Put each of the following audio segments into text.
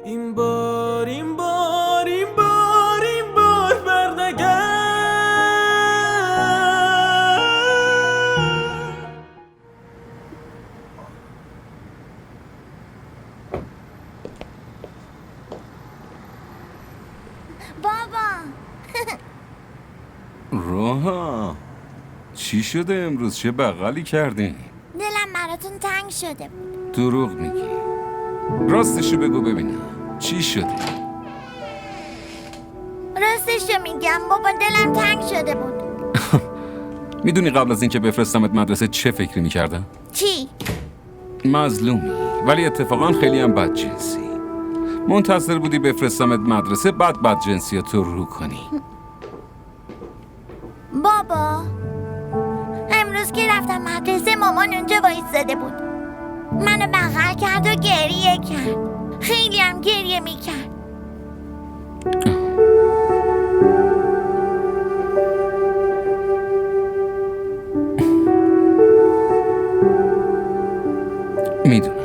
این بار این بار این بار این بار برنگرد. بابا روحا چی شده امروز؟ چه بغلی کردین؟ دلم براتون تنگ شده بود. دروغ میگی. راستشو بگو ببینم چی شده؟ راستشو میگم بابا، دلم تنگ شده بود. میدونی قبل از اینکه بفرستمت مدرسه چه فکری میکردم؟ چی؟ مظلومی، ولی اتفاقا خیلی هم بدجنسی. منتظر بودی بفرستمت مدرسه بعد بدجنسیاتو رو کنی. بابا امروز که رفتم مدرسه مامان اونجا وایستاده بود، منو بغل کرد و گریه کرد. خیلی هم گریه میکرد. میدونم.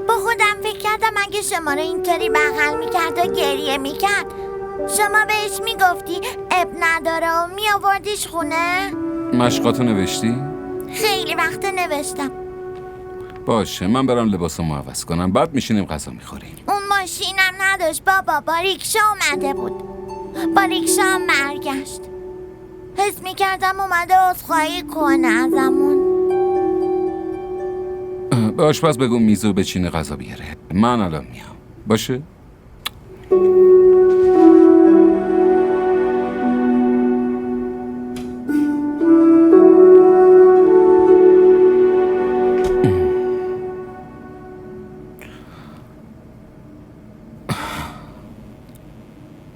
با خودم فکر کردم اگه شما رو اینطوری بغل میکرد و گریه میکرد، شما بهش میگفتی اب نداره و میآوردیش خونه. مشقاتو نوشتی؟ خیلی وقت نوشتم. باشه من برم لباسمو عوض کنم بعد میشینیم غذا میخوریم. اون ماشینم نداشت بابا، با ریکشا اومده بود. با ریکشا هم برگشت. حس میکردم اومده عذرخواهی کنه ازمون. به آشپز بگو میزو بچینه غذا بیاره. من الان میام. باشه؟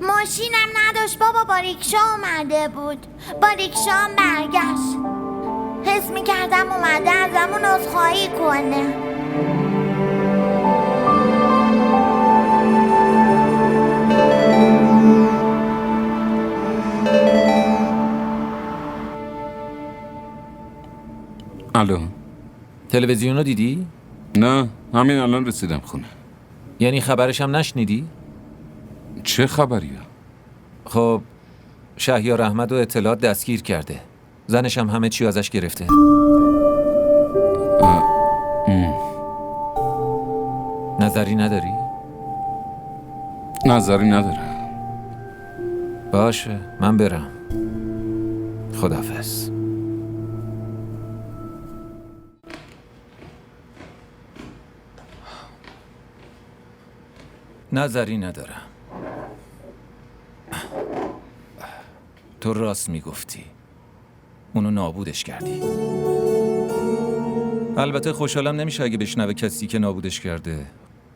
ماشینم نداشت بابا، با ریکشا اومده بود. با ریکشا هم برگشت. حس میکردم اومده ازمون عذرخواهی کنه. الو. تلویزیون رو دیدی؟ نه همین الان رسیدم خونه. یعنی خبرش هم نشنیدی؟ چه خبریه؟ خب شهیار احمد و اطلاعات دستگیر کرده. زنش هم همه چی ازش گرفته. نظری نداری؟ نظری ندارم. باشه من برم. خداحافظ. نظری ندارم. تو راست میگفتی. اونو نابودش کردی. البته خوشحالم نمیشه اگه بشنوه کسی که نابودش کرده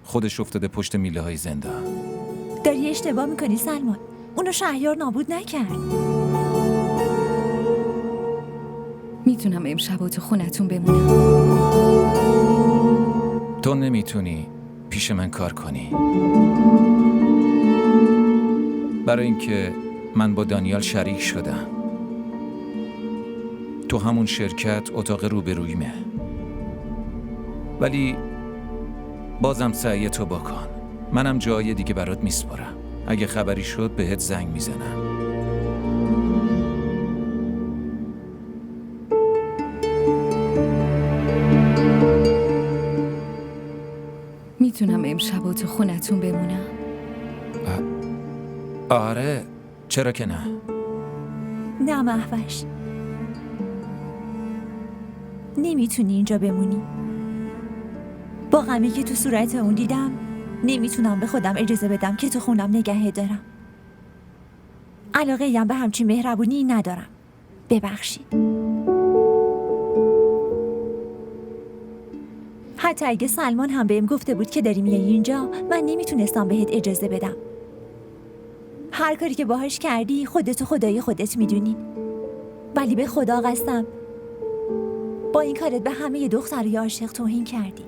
خودش افتاده پشت میله های زندان. داری اشتباه میکنی سلمان. اونو شهیار نابود نکرد. میتونم امشب تو خونتون بمونم. تو نمیتونی پیش من کار کنی. برای اینکه من با دانیال شریک شدم. تو همون شرکت اتاق روبرویمه. ولی بازم سعی تو بکن. منم جای دیگه برات میسپارم. اگه خبری شد بهت زنگ میزنم. میتونم امشب تو خونتون بمونم. آره چرا که نه. نه مهوش، نمیتونی اینجا بمونی. با غمی که تو صورت اون دیدم نمیتونم به خودم اجازه بدم که تو خونم نگه دارم. علاقه هم به همچین مهربونی ندارم. ببخشید. حتی اگه سلمان هم بهم گفته بود که داری میای اینجا، من نمیتونستم بهت اجازه بدم. هر کاری که باهاش کردی خودت و خدای خودت میدونی. ولی به خدا قسم با این کارت به همه دخترای عاشق توهین کردی.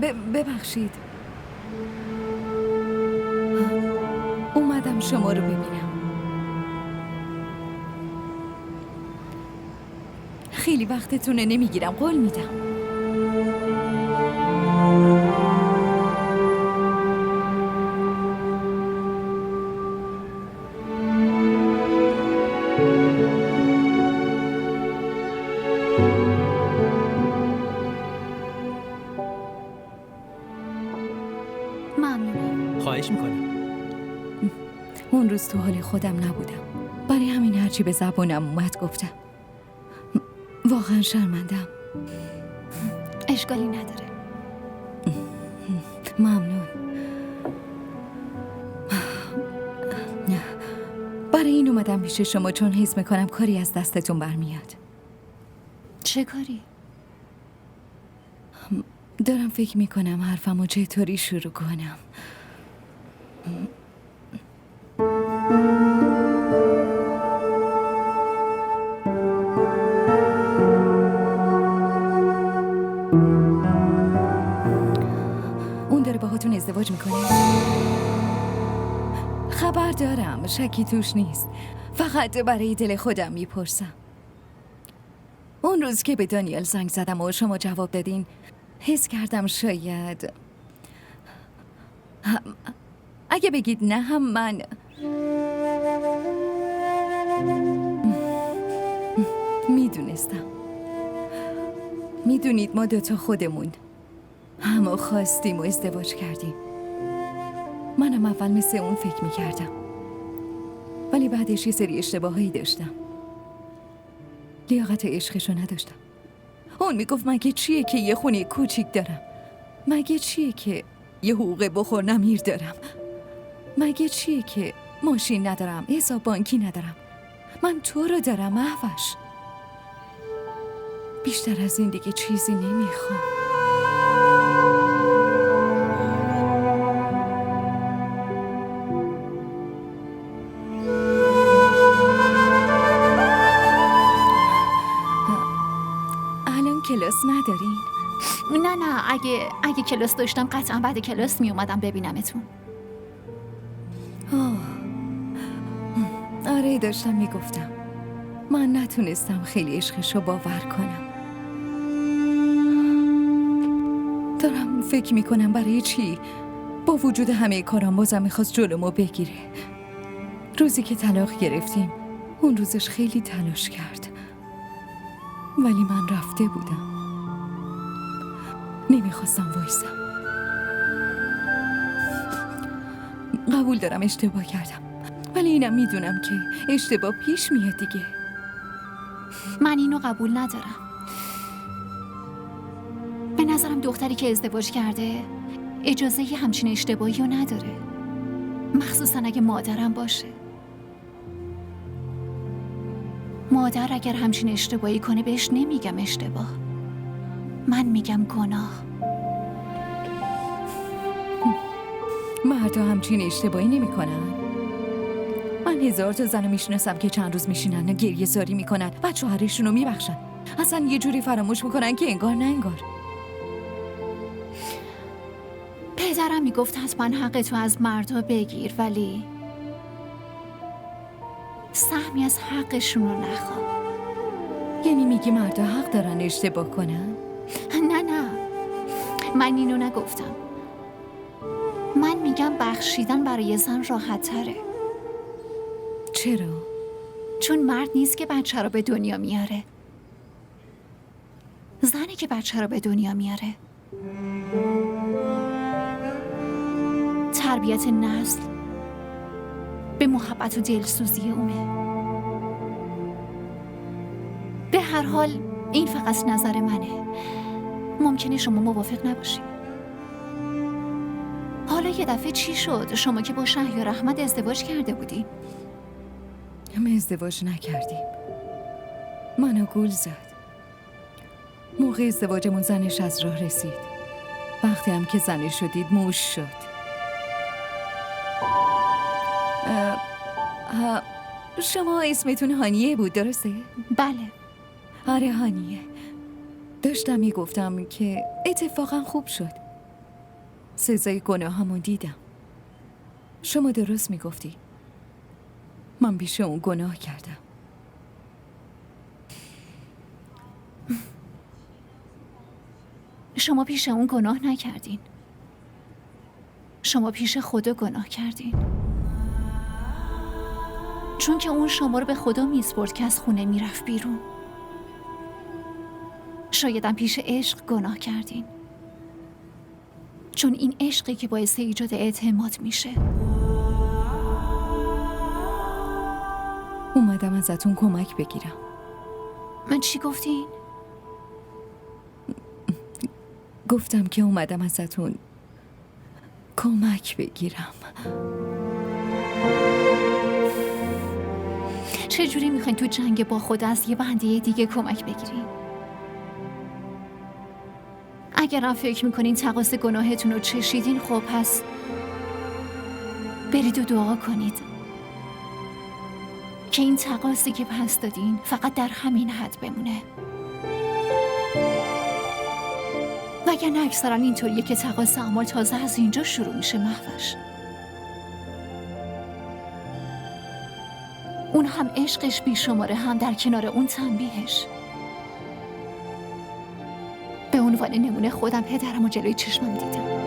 ببخشید. اومدم شما رو ببینم. خیلی وقتتونه نمیگیرم، قول میدم. ممنونم. خواهش میکنم. اون روز تو حال خودم نبودم، برای همین هرچی به زبانم اومد گفتم. واقعا شرمندم. اشکالی نداره. ممنون. برای این اومدم پیش شما چون حس میکنم کاری از دستتون برمیاد. چه کاری؟ دارم فکر میکنم حرفمو چطوری شروع کنم. اون داره باهاتون ازدواج میکنه؟ خبر دارم، شکی توش نیست. فقط برای دل خودم میپرسم. اون روز که به دانیل زنگ زدم و شما جواب دادین حس کردم شاید اگه بگید نه هم من میدونستم. میدونید ما دوتا خودمون همو خواستیم و ازدواج کردیم. منم اول مثل اون فکر میکردم، ولی بعدش یه سری اشتباهایی داشتم. لیاقت عشقشو نداشتم. اون میگفت مگه چیه که یه خونه کوچیک دارم؟ مگه چیه که یه حقوق بخور نمیر دارم؟ مگه چیه که ماشین ندارم، حساب بانکی ندارم؟ من تو رو دارم احوش. بیشتر از این دیگه چیزی نمیخوام. الان کلاس ندارین؟ نه اگه کلاس داشتم قطعا بعد کلاس می اومدم ببینمتون. آره داشتم میگفتم من نتونستم خیلی عشقشو باور کنم. دارم فکر میکنم برای چی با وجود همه کارام بازم میخواست جلومو بگیره. روزی که طلاق گرفتیم اون روزش خیلی تلاش کرد، ولی من رفته بودم. نمیخواستم وایسم. قبول دارم اشتباه کردم، ولی اینم میدونم که اشتباه پیش میاد دیگه. من اینو قبول ندارم. به نظرم دختری که ازدواج کرده اجازه یه همچین اشتباهی رو نداره، مخصوصا اگه مادرم باشه. مادر اگر همچین اشتباهی کنه بهش نمیگم اشتباه، من میگم گناه. مردا همچین اشتباهی نمیکنن. من 1000 تا زن میشناسم که چند روز میشینن و گریه زاری میکنن، بعد شوهرشون رو میبخشن. اصلا یه جوری فراموش میکنن که انگار نه انگار. پدرم میگفت حتما حق تو از مردا بگیر، ولی سهمی از حقشون رو نخوا. یعنی میگی مردا حق دارن اشتباه کنن؟ نه من اینو نگفتم. من میگم بخشیدن برای زن راحت تره. چرا؟ چون مرد نیست که بچه رو به دنیا میاره، زنی که بچه رو به دنیا میاره. تربیت نسل به محبت و دلسوزی اونه. به هر حال این فقط نظر منه، ممکنه شما موافق نباشید. حالا یه دفعه چی شد؟ شما که با شهریار احمد ازدواج کرده بودی. همه ازدواج نکردیم. منو گول زد. موقع ازدواجمون زنش از راه رسید. وقتی هم که زنش شدید موش شد. شما اسمتون هانیه بود درسته؟ بله. آره هانیه. داشتم میگفتم که اتفاقا خوب شد. سزای گناهامو دیدم. شما درست میگفتی. من پیش اون گناه کردم. شما پیش اون گناه نکردین. شما پیش خدا گناه کردین. چون که اون شما رو به خدا میسپرد که از خونه میرفت بیرون. شایدم پیش عشق گناه کردین. چون این عشقی که باعث ایجاد اعتماد میشه. اومدم ازتون کمک بگیرم. من چی گفتین؟ گفتم که اومدم ازتون کمک بگیرم. چجوری میخواین تو جنگ با خدا از یه بنده دیگه کمک بگیرین؟ اگرم فکر میکنین تقاص گناهتون رو چشیدین، خب پس برید و دعا کنید که این تقاصی که پس دادین فقط در همین حد بمونه. وگرنه اکثرا اینطوریه که تقاص اعمال تازه از اینجا شروع میشه محوش. اون هم عشقش بیشماره، هم در کنار اون تنبیهش. به عنوان نمونه خودم پدرم و جلوی چشمم دیدم.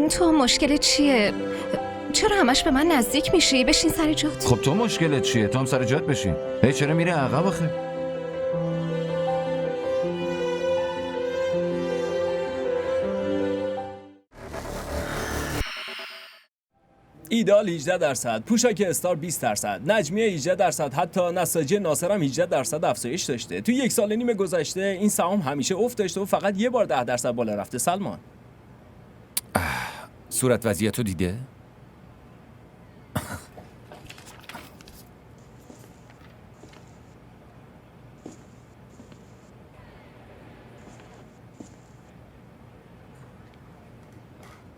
تو مشکل چیه؟ چرا همش به من نزدیک میشی؟ بشین سر جات. خب تو مشکلت چیه؟ تو هم سر جات بشین. هی چرا میره عقب آخه؟ ایدال 18%، پوشاک استار 20%، نجمیه 18%، حتی نساجی ناصر هم 18% افزایش داشته. تو 1 سال و نیم گذشته این سهام همیشه افت داشته و فقط یه بار 10% بالا رفته. سلمان صورت وضعیتو دیده؟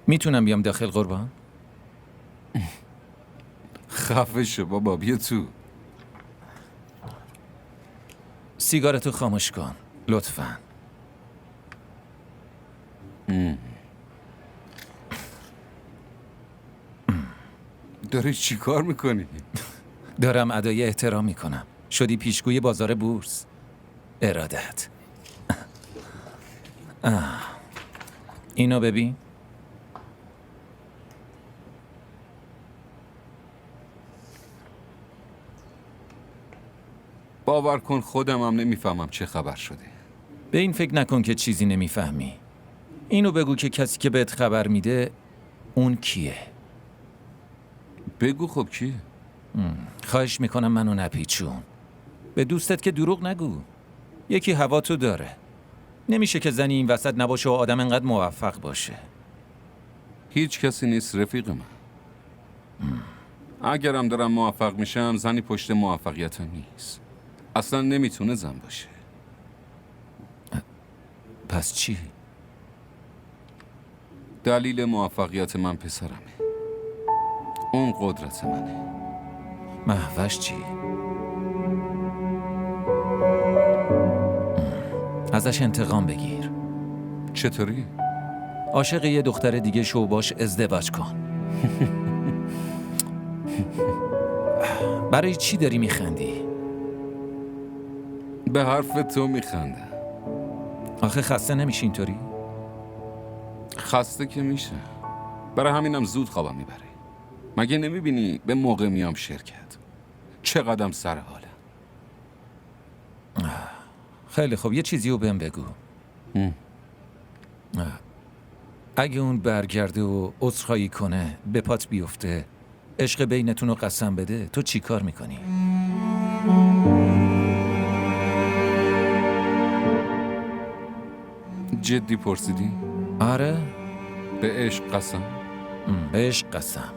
میتونم بیام داخل قربان؟ خفه شو بابا، بیا تو. سیگارتو خاموش کن لطفاً. داری چی کار میکنی؟ دارم ادای احترام میکنم. شدی پیشگوی بازار بورس. ارادت. اینو ببین. باور کن خودم هم نمیفهمم چه خبر شده. به این فکر نکن که چیزی نمیفهمی. اینو بگو که کسی که بهت خبر میده اون کیه؟ بگو خب کیه؟ خواهش میکنم منو نپیچون. به دوستت که دروغ نگو. یکی هوا تو داره. نمیشه که زنی این وسط نباشه و آدم انقدر موفق باشه. هیچ کسی نیست رفیق من. اگرم دارم موفق میشم زنی پشت موفقیتم نیست. اصلا نمیتونه زن باشه. پس چی؟ دلیل موفقیت من پسرمه. اون قدرت منه. محوش چی؟ ازش انتقام بگیر. چطوری؟ عاشق یه دختر دیگه شو، باش ازدواج کن. برای چی داری میخندی؟ به حرف تو میخندم. آخه خسته نمیشی اینطوری؟ خسته که میشه. برای همینم زود خوابم میبره. مگه نمیبینی به موقع میام شرکت؟ چقدرم سر حالم. خیلی خب، یه چیزی رو بهم بگو. اگه اون برگرده و عذرخواهی کنه، به پات بیفته، عشق بینتون رو قسم بده، تو چی کار میکنی؟ جدی پرسیدی؟ آره؟ به عشق قسم؟ به عشق قسم.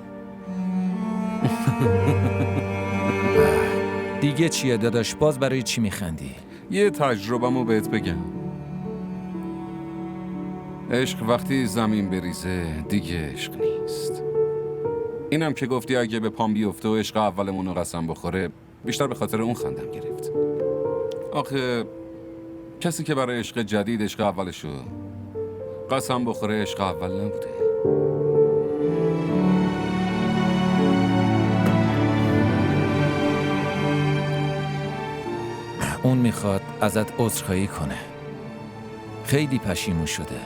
دیگه چیه داداش؟ باز برای چی میخندی؟ یه تجربه‌مو بهت بگم. عشق وقتی زمین بریزه دیگه عشق نیست. اینم که گفتی اگه به پام بیفته و عشق اولمون رو قسم بخوره، بیشتر به خاطر اون خندم گرفت. آخه کسی که برای عشق جدید عشق اولشو قسم بخوره عشق اول نبوده. اون میخواد ازت عذرخواهی کنه. خیلی پشیمون شده.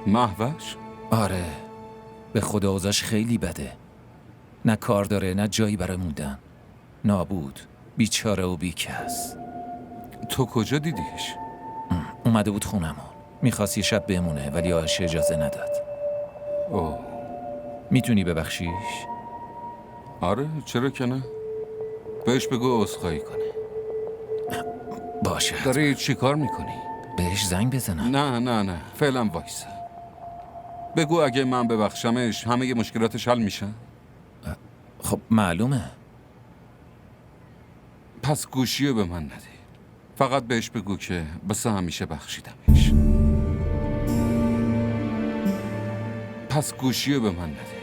مهوش؟ آره، به خدا اوضاعش خیلی بده. نه کار داره نه جایی برای موندن. نابود، بیچاره و بیکس. تو کجا دیدیش؟ اومده بود خونمون. میخواست یه شب بمونه ولی آش اجازه نداد. اوه. میتونی ببخشیش؟ آره، چرا که نه؟ بهش بگو عذرخواهی کنه. باشه. داری چی کار میکنی؟ بهش زنگ بزنم؟ نه فعلا وایسا. بگو اگه من ببخشمش همه مشکلاتش حل میشن. خب معلومه. پس گوشیو به من نده. فقط بهش بگو که بسه همیشه بخشیدمش. پس گوشیو به من نده.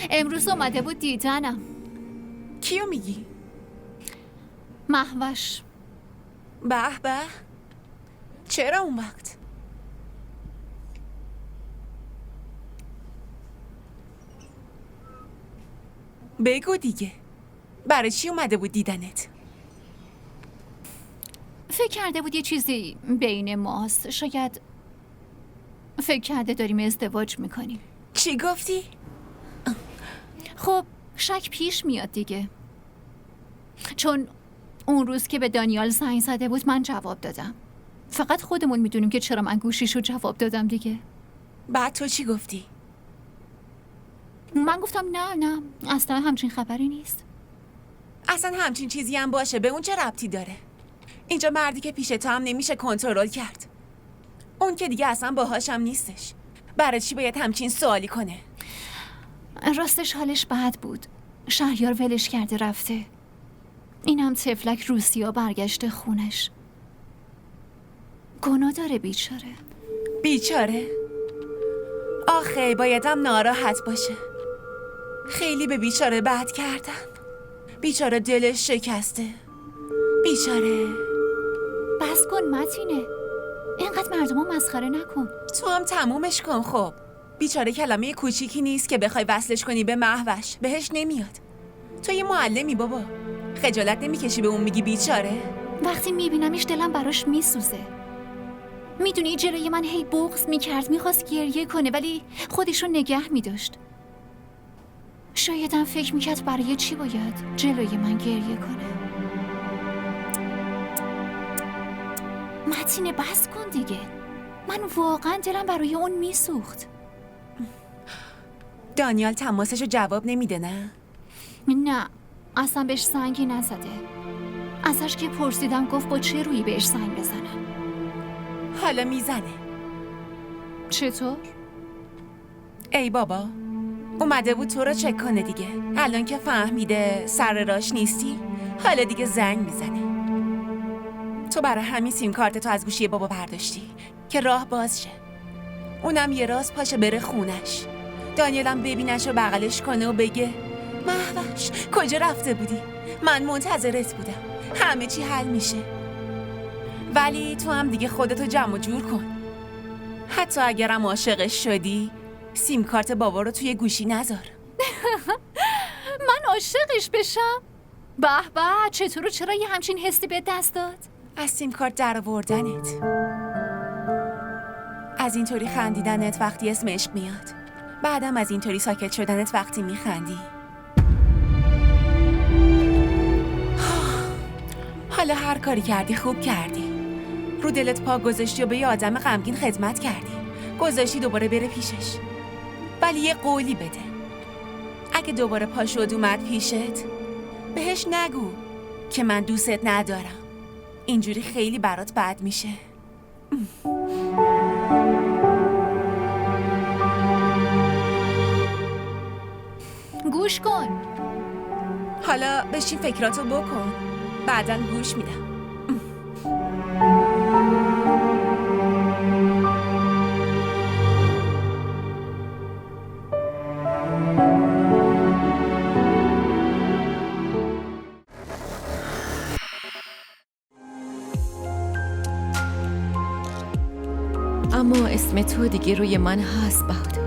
امروز اومده بود دیدنم. کیو میگی؟ مهوش. به به. چرا اون وقت؟ بگو دیگه. برای چی اومده بود دیدنت؟ فکر کرده بود یه چیزی بین ماست. شاید فکر کرده داریم ازدواج میکنیم. چی گفتی؟ خب شک پیش میاد دیگه. چون اون روز که به دانیال زنگ زده بود من جواب دادم. فقط خودمون میدونیم که چرا من گوشیشو جواب دادم دیگه. بعد تو چی گفتی؟ من گفتم نه اصلا همچین خبری نیست. اصلا همچین چیزی هم باشه به اون چه ربطی داره؟ اینجا مردی که پیش تو هم نمیشه کنترل کرد. اون که دیگه اصلا باهاشم نیستش. برای چی باید همچین سوالی کنه؟ راستش حالش بد بود. شهریار ولش کرده رفته. اینم تفلک روسیا برگشته خونش. گناه داره بیچاره. بیچاره؟ آخه بایدم ناراحت باشه. خیلی به بیچاره بد کردن. بیچاره دلش شکسته. بیچاره. بس کن متینه. اینقدر مردمو مسخره نکن. تو هم تمومش کن خب. بیچاره کلمه کوچیکی نیست که بخوای وصلش کنی به مهوش. بهش نمیاد. تو یه معلمی بابا. خجالت نمیکشی به اون میگی بیچاره؟ وقتی میبینمش دلم براش میسوزه. میدونی جلوی من هی بغض میکرد. میخواست گریه کنه ولی خودشو نگه میداشت. شایدم فکر میکرد برای چی باید جلوی من گریه کنه. متینه بس کن دیگه. من واقعا دلم برای اون میسوخت. دانیال تماسشو جواب نمیده نه؟ نه اصلا بهش زنگی نزده. ازش که پرسیدم گفت با چه رویی بهش زنگ بزنم. حالا میزنه. چطور؟ ای بابا اومده بود تو رو چک کنه دیگه. الان که فهمیده سر راش نیستی حالا دیگه زنگ میزنه. تو برای همین سیم کارت تو از گوشی بابا برداشتی که راه باز شه. اونم یه راست پاشه بره خونش. دانیالم ببینش و بغلش کنه و بگه مهوش کجا رفته بودی؟ من منتظرت بودم. همه چی حل میشه. ولی تو هم دیگه خودتو جمع و جور کن. حتی اگرم عاشقش شدی سیم کارت بابا رو توی گوشی نذار. من عاشقش بشم؟ به به چطور و چرا یه همچین حسی به دست داد؟ از سیم کارت در آوردنت. از اینطوری خندیدنت وقتی اسم عشق میاد. بعدم از اینطوری ساکت شدنت وقتی میخندی. حالا هر کاری کردی خوب کردی. رو دلت پا گذاشتی و به یه آدم غمگین خدمت کردی. گذاشتی دوباره بره پیشش. ولی یه قولی بده. اگه دوباره پا شد اومد پیشت بهش نگو که من دوستت ندارم. اینجوری خیلی برات بد میشه. گوش کن. حالا بشین فکراتو بکن، بعداً گوش میدم. اما اسم تو دیگه روی من هست بهادر،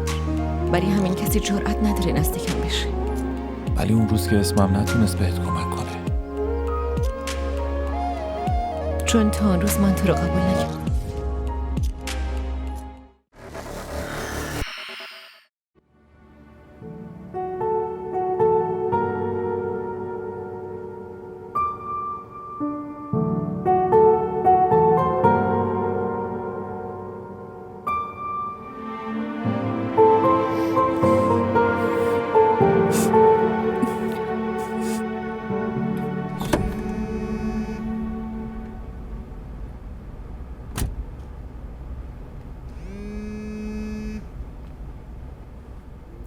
ولی همین کسی جرأت نداره نزدیکم بشه. ولی اون روز که اسمم نتونست بهت کمک کنه، چون تا اون روز من تو رو قبول نکردم.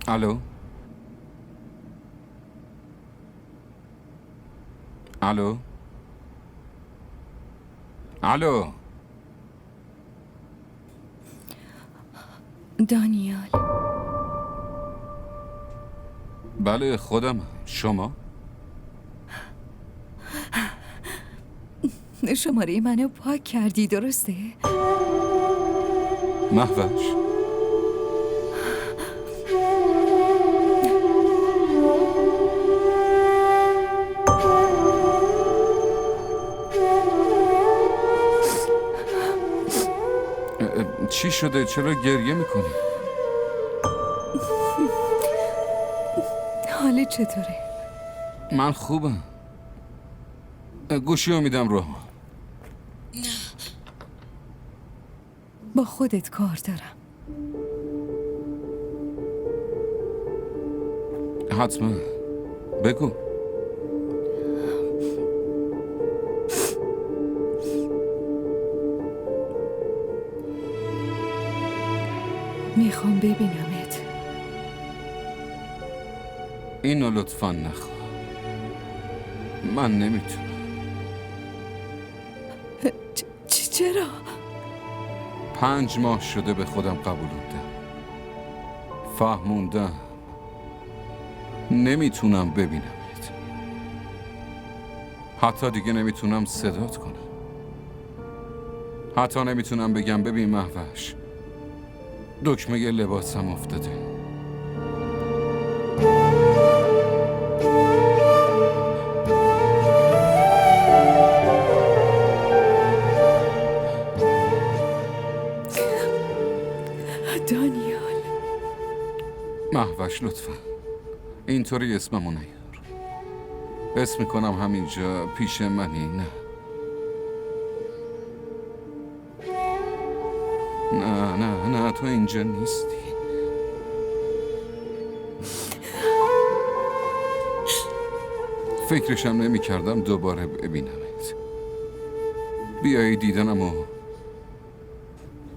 الو؟ الو؟ الو؟ دانیال، بله خودم. شما؟ شماره منو پاک کردی درسته؟ مهوش؟ چی شده؟ چرا گریه میکنی؟ حالت چطوره؟ من خوبم. گوشی رو میدم رو. با خودت کار دارم. حتما بگو. میخوام ببینمت. اینو لطفاً نخواه. من نمیتونم. چرا؟ 5 ماه شده به خودم قبولوندم، فهموندم نمیتونم ببینمت. حتی دیگه نمیتونم صدات کنم. حتی نمیتونم بگم ببین مهوش، دکمه لباسم افتاده. دانیال، مهوش لطفا اینطوری اسممو نیار. اسم میکنم همینجا پیش منی. نه تو اینجا نیستی. فکرشم نمی کردم دوباره ببینمت. بیایی دیدنم و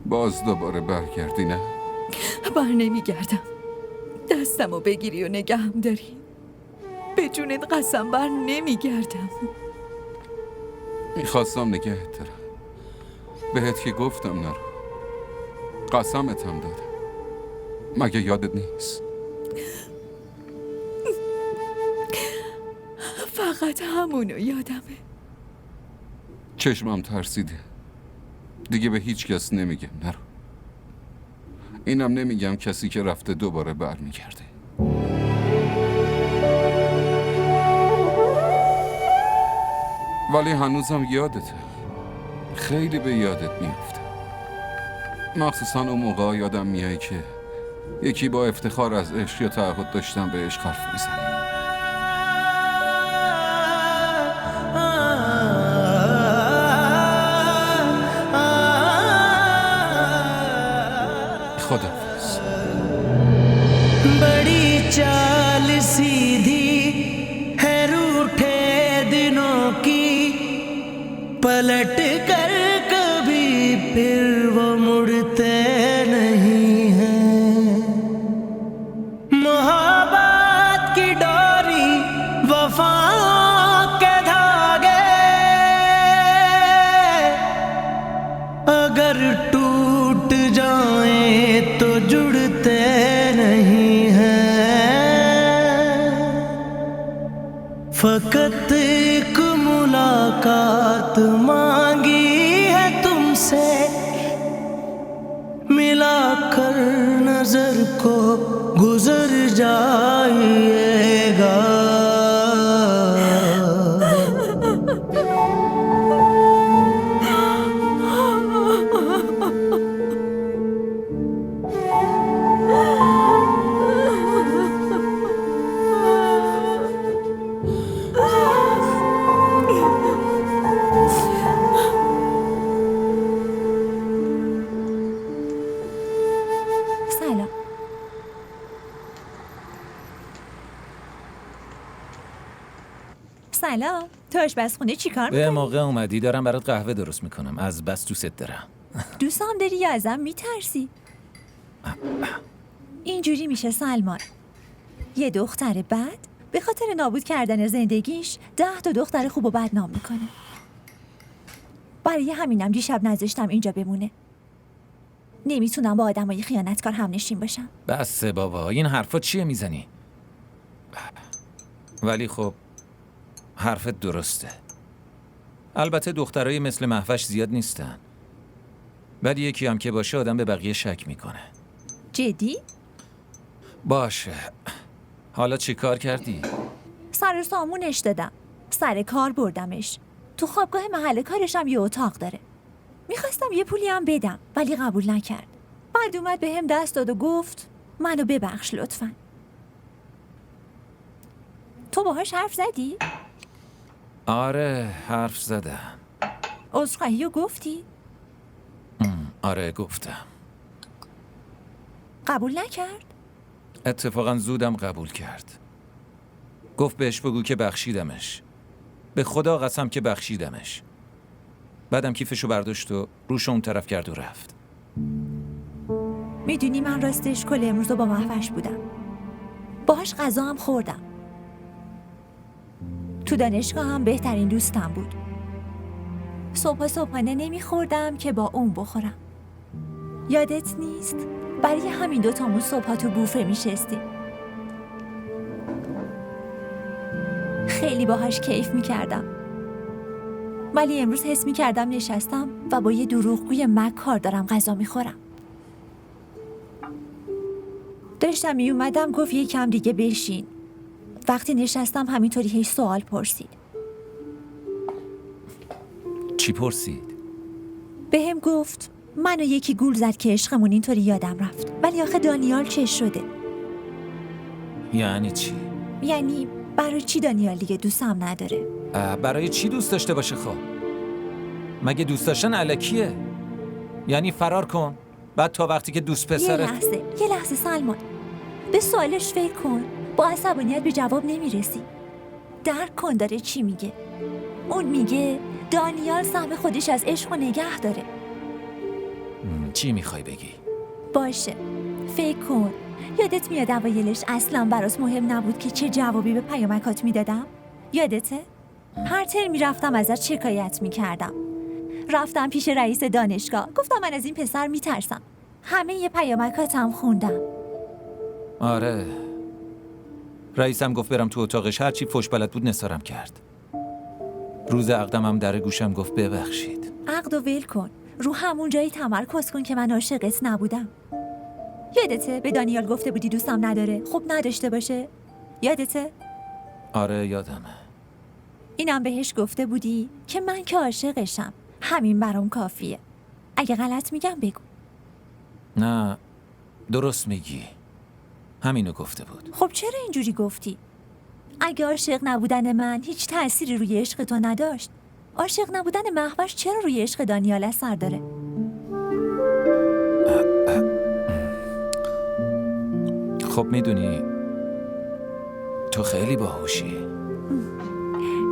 باز دوباره برگردی. نه بر نمیگردم. دستمو بگیری و نگهم داری. به جونت قسم بر نمیگردم. میخواستم نگهت دارم. بهت که گفتم نرو. قسمتم دادم. مگه یادت نیست؟ فقط همونو یادمه. چشمم ترسیده. دیگه به هیچ کس نمیگم نرو. اینم نمیگم کسی که رفته دوباره برمیگرده. ولی هنوزم یادته. خیلی به یادت میفته. مخصوصا اون موقع یادم میای که یکی با افتخار از عشق یا تعهد داشتن به عشق حرف میزنه. خداحافظ. बड़ी चाल सीधी है रूठे दिनों की, पलट कर कभी फिर वो मुड़ते नहीं हैं। मोहब्बत की अगर टूट जाए तो जुड़ते नहीं हैं, फकत एक मुलाकात मांगी है तुमसे, मिलाकर नजर को गुजर जाइएगा। سلام. سلام. تو آشپزخونه چی کار به میکنی؟ موقع اومدی. دارم برات قهوه درست میکنم. از بس دوست دارم. دوستم داری یا ازم میترسی؟ اینجوری میشه سلمان. یه دختر بد به خاطر نابود کردن زندگیش 10 تا دختر خوب و بدنام میکنه. برای همینم دیشب نذاشتم اینجا بمونه. نمیتونم با آدمای خیانتکار همنشین باشم. بسه بابا، این حرفا چیه میزنی؟ ولی خب حرفت درسته. البته دخترای مثل مهوش زیاد نیستن. بعد یکی هم که باشه آدم به بقیه شک میکنه. جدی؟ باشه. حالا چی کار کردی؟ سر سامونش دادم. سر کار بردمش. تو خوابگاه محل کارشم یه اتاق داره. میخواستم یه پولی هم بدم ولی قبول نکرد. بعد اومد به هم دست داد و گفت منو ببخش لطفاً. تو باهاش حرف زدی؟ آره حرف زدم. عذرخواهی رو گفتی؟ آره گفتم. قبول نکرد؟ اتفاقا زودم قبول کرد. گفت بهش بگو که بخشیدمش. به خدا قسم که بخشیدمش. بعدم کیفشو برداشت و روش اون طرف کرد و رفت. میدونی من راستش کل امروز رو با مهوش بودم. باهاش غذا هم خوردم. تو دانشگاه هم بهترین دوستم بود. صبحانه نمیخوردم که با اون بخورم. یادت نیست؟ برای همین دوتامون صبحا تو بوفه میشستیم. خیلی باهاش کیف میکردم. ولی امروز حس میکردم نشستم و با یه دروغگوی مکار دارم غذا میخورم. داشتم میومدم گفت یکم دیگه بشین. وقتی نشستم همینطوری هیچ سوال پرسید. چی پرسید؟ به هم گفت منو یکی گول زد که عشقمون اینطوری یادم رفت. ولی آخه دانیال چه شده؟ یعنی چی؟ یعنی برای چی دانیال دیگه دوستم نداره؟ برای چی دوست داشته باشه خب؟ مگه دوست داشتن الکیه؟ یعنی فرار کن بعد تا وقتی که دوست پسرت یه لحظه سلمان، به سوالش فکر کن. با عصبانیت به جواب نمیرسی. درک کن داره چی میگه. اون میگه دانیال سهم خودش از عشق و نگه داره. چی میخوای بگی؟ باشه فکر کن. یادت میاد اوایلش اصلا براس مهم نبود که چه جوابی به پیامکات میدادم؟ یادته؟ هر ترم میرفتم ازت شکایت میکردم. رفتم پیش رئیس دانشگاه گفتم من از این پسر میترسم. همه یه پیامکاتم خوندم. آره رئیسم گفت برم تو اتاقش، هرچی فوش بلد بود نثارم کرد. روز عقدم در گوشم گفت ببخشید. عقد و ول کن. رو همون جایی تمرکز کن که من عاشقت نبودم. یادته به دانیال گفته بودی دوستم نداره؟ خب نداشته باشه. یادته؟ آره یادمه. اینم بهش گفته بودی که من که عاشقشم، همین برام کافیه. اگه غلط میگم بگو. نه درست میگی، همینو گفته بود. خب چرا اینجوری گفتی؟ اگه عاشق نبودن من هیچ تأثیری روی عشق تو نداشت، عاشق نبودن مهوش چرا روی عشق دانیال اثر داره؟ خب میدونی تو خیلی باهوشی.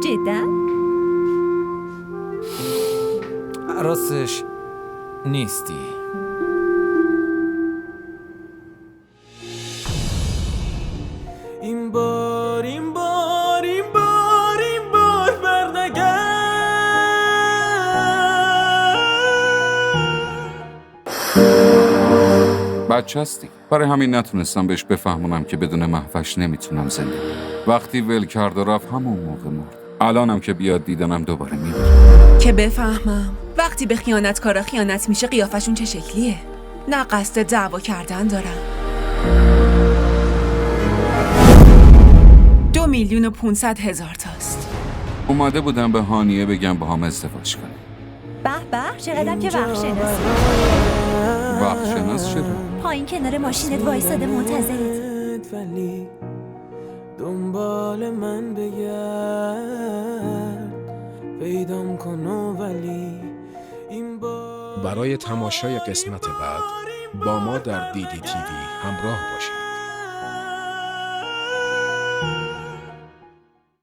جدا؟ راستش نیستی. این بار بردگرد، بچه هستی. برای همین نتونستم بهش بفهمونم که بدون محوش نمیتونم زندگی. وقتی ول کرد و رفت همون موقع مرد. الانم که بیاد دیدنم دوباره میاد. که بفهمم وقتی به خیانتکارا خیانت میشه قیافشون چه شکلیه. نه قصد دعوا کردن دارم. 2,500,000 تاست. اومده بودم به هانیه بگم با هم ازدواج کنیم. به به چقدرم که وقت شناسی. وقت شناس شده؟ پایین کنار ماشینت وایساده منتظرت. ولی دنبال من بگرد پیدام کن ولی این برای تماشای قسمت بعد با ما در دیدی تیوی همراه باشید.